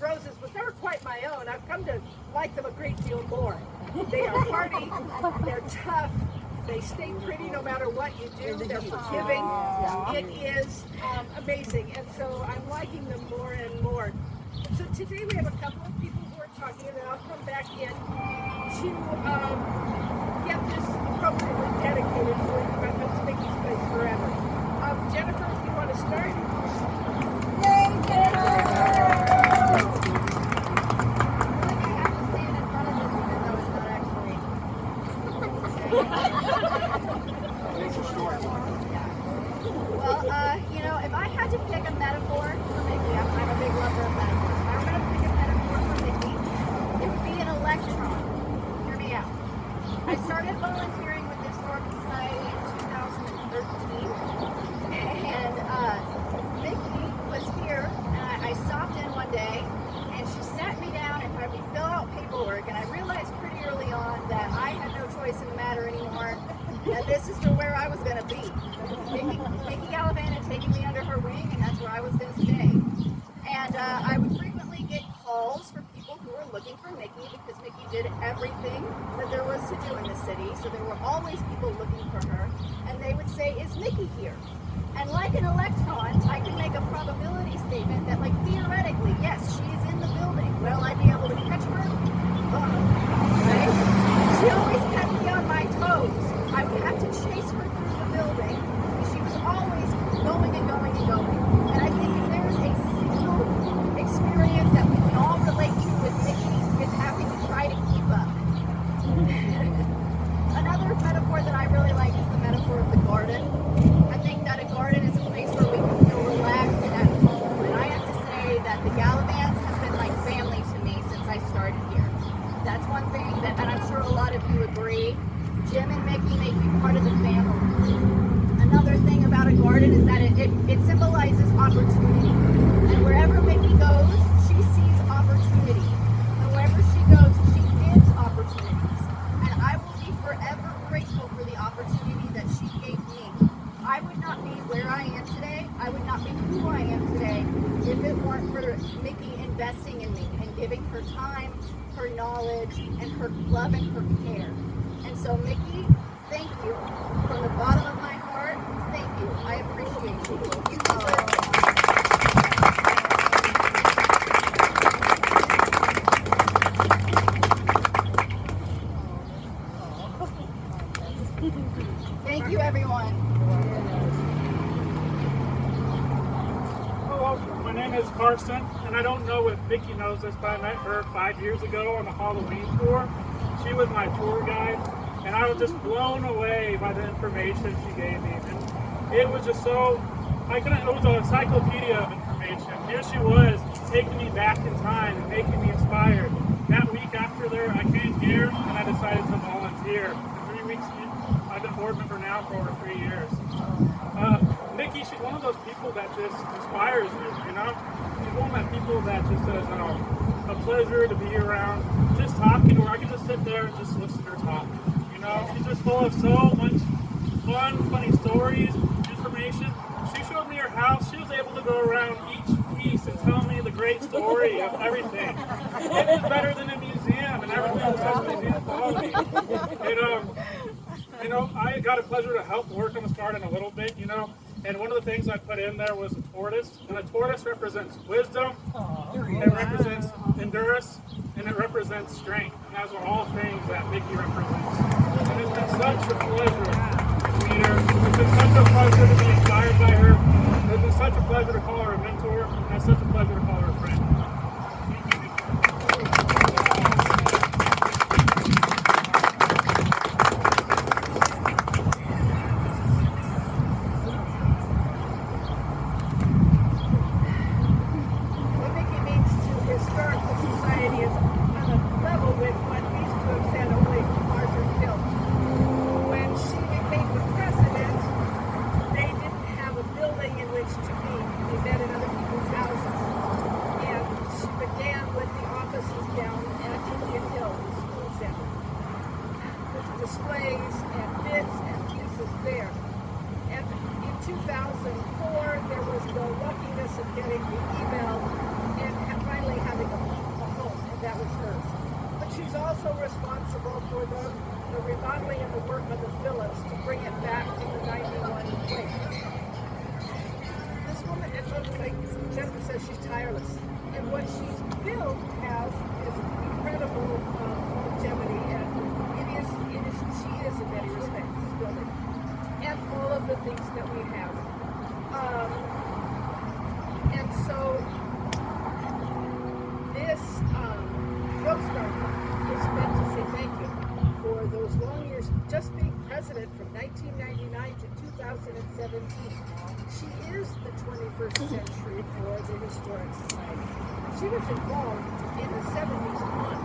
roses was never quite my own. I've come to like them a great deal more. They are hardy, they're tough, they stay pretty no matter what you do, they're forgiving. It is amazing, and so I'm liking them more and more. So today we have a couple of people who are talking, and then I'll come back in to get this appropriately dedicated so we can reference Mickey's place forever. Jennifer, if you want to start. Yay, Jennifer! Well, you know, if I had to pick a metaphor for Mickey, I'm a big lover of metaphors. If I were going to pick a metaphor for Mickey, it would be an electron. Hear me out. I started volunteering with the Historical Society in 2013, and Mickey was here, and I stopped in one day, and she sat me down and had me fill out paperwork, and I realized pretty early on that I had no choice in the matter anymore, and this is for where I was going to be. Mickey Gallivan had taken me under her wing, and that's where I was going to stay. And I would frequently get calls from people who were looking for Mickey because Mickey did everything that there was to do in the city, so there were always people looking for her, and they would say, "Is Mickey here?" And like an electron, I could make a probability statement that, like, theoretically, yes, she is in the building. Will I be able to catch her? Right? She always kept me on my toes. I would have to chase her through the building. She was always going and going and going. And I think if there's a single experience that we can all relate to with Mickey, it's having to try to keep up. Another metaphor that I really like is the metaphor of the garden. I think that a garden is a place where we can feel relaxed and at home. And I have to say that the Gallivans have been like family to me since I started here. That's one thing that, and I'm sure a lot of you agree, Jim and Mickey make me part of the family. Another thing about a garden is that it symbolizes opportunity. And wherever Mickey goes, she sees opportunity. And wherever she goes, she gives opportunities. And I will be forever grateful for the opportunity that she gave me. I would not be where I am today. I would not be who I am today if it weren't for Mickey investing in me and giving her time, her knowledge, and her love and her care. And so, Mickey, thank you. From the bottom of my heart, thank you. I appreciate you. You deserve it. Thank you, everyone. Hello, my name is Carson, and I don't know if Mickey knows this, but I met her 5 years ago on the Halloween tour. She was my tour guide, and I was just blown away by the information she gave me. And it was just so, it was an encyclopedia of information. Here she was, taking me back in time and making me inspired. That week after there, I came here, and I decided to volunteer. For 3 weeks, I've been board member now for over 3 years. Mickey, she's one of those people that just inspires you, you know? She's one of that people that just says, a pleasure to be around. Just talking to her, I can just sit there and just listen to her talk. You know, she's just full of so much fun, funny stories, information. She showed me her house. She was able to go around each piece and tell me the great story of everything. It is better than a museum, and everything says museum quality. I got a pleasure to help work on this garden a little bit, and one of the things I put in there was a tortoise, and a tortoise represents wisdom, it represents endurance, and it represents strength, and those are all things that Mickey represents. And it's been such a pleasure to meet her. It's been such a pleasure to be inspired by her. It's been such a pleasure to call her a mentor, and it's such a pleasure to call her a friend. also responsible for the remodeling and the work on the Phillips to bring it back to the 91 place. This woman, it looks like Jennifer says she's tireless. And what she's built has this incredible longevity, and she is in many respects, this building. And all of the things that we have. And so this Rose Garden is meant to say thank you for those long years, just being president from 1999 to 2017. She is the 21st century for the Historic Society. She was involved in the 70s on.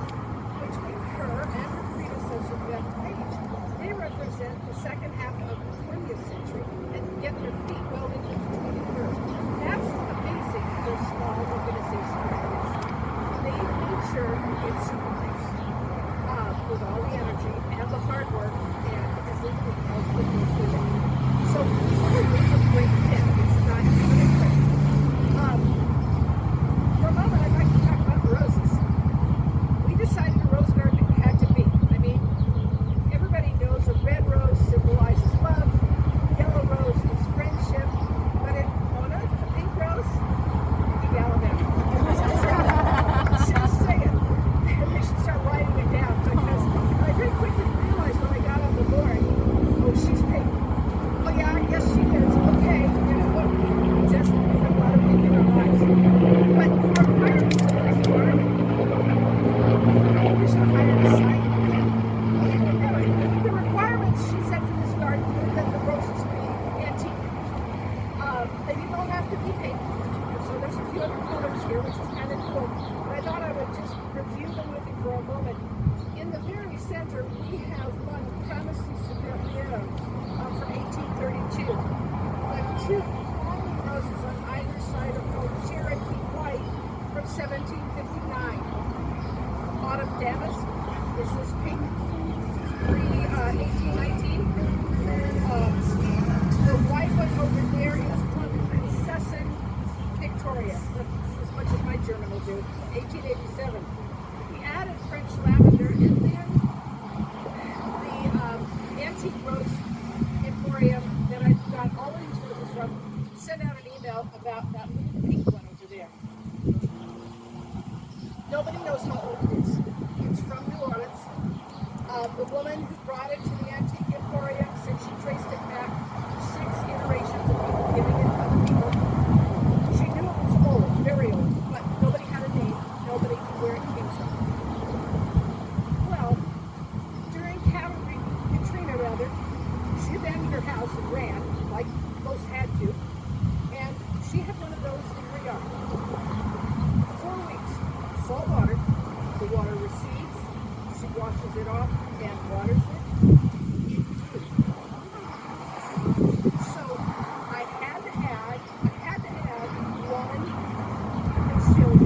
Between her and her predecessor, Beth Page, they represent the second half of the 20th century and get their feet well into the 21st. That's amazing for a small organization like this. They've made sure it survives with all the energy and the hard work and everything else that goes with it. So we really a great fit. It's not even a question. For a moment, I'd like to talk about the roses. We decided a rose garden had to be. I mean, everybody knows a red rose symbolizes love, yellow rose is friendship, but in Pomona, the pink rose, Mickey Gallivan. Just saying. They should start writing it down because I very quickly realized when I got on the board, oh, she's pink. Oh yeah, yes she is. Okay, you know what? We just have a lot of pink in our lives. But the requirements of this garden, we should hire a site. The requirements, she said, for this garden were that the roses be antique. They don't have to be pink. So there's a few other colors here, which is kind of cool. But I thought I would just review them with you for a moment. In the very center, we have one Premises Superior from 1832. Like two roses on either side of called Cherokee White from 1759. Autumn Damask is this pink pre-1819. The white one over there is called Princessin Victoria. That's as much as my German will do. 1887. We added French lavender, and then the antique rose emporium that I got all of these roses from sent out an email about that little pink one over there. Nobody knows how old it is. It's from New Orleans. The woman who brought it to the antique emporium said she traced it back 6 iterations of people giving it to other people. She knew it was old, very old, but nobody had a name. Nobody knew where it came from. Well, during Katrina, she abandoned her house and ran, like most had to, and she had one of those in her yard. 4 weeks, salt water, the water recedes, she washes it off and waters it. So I had to add one concealed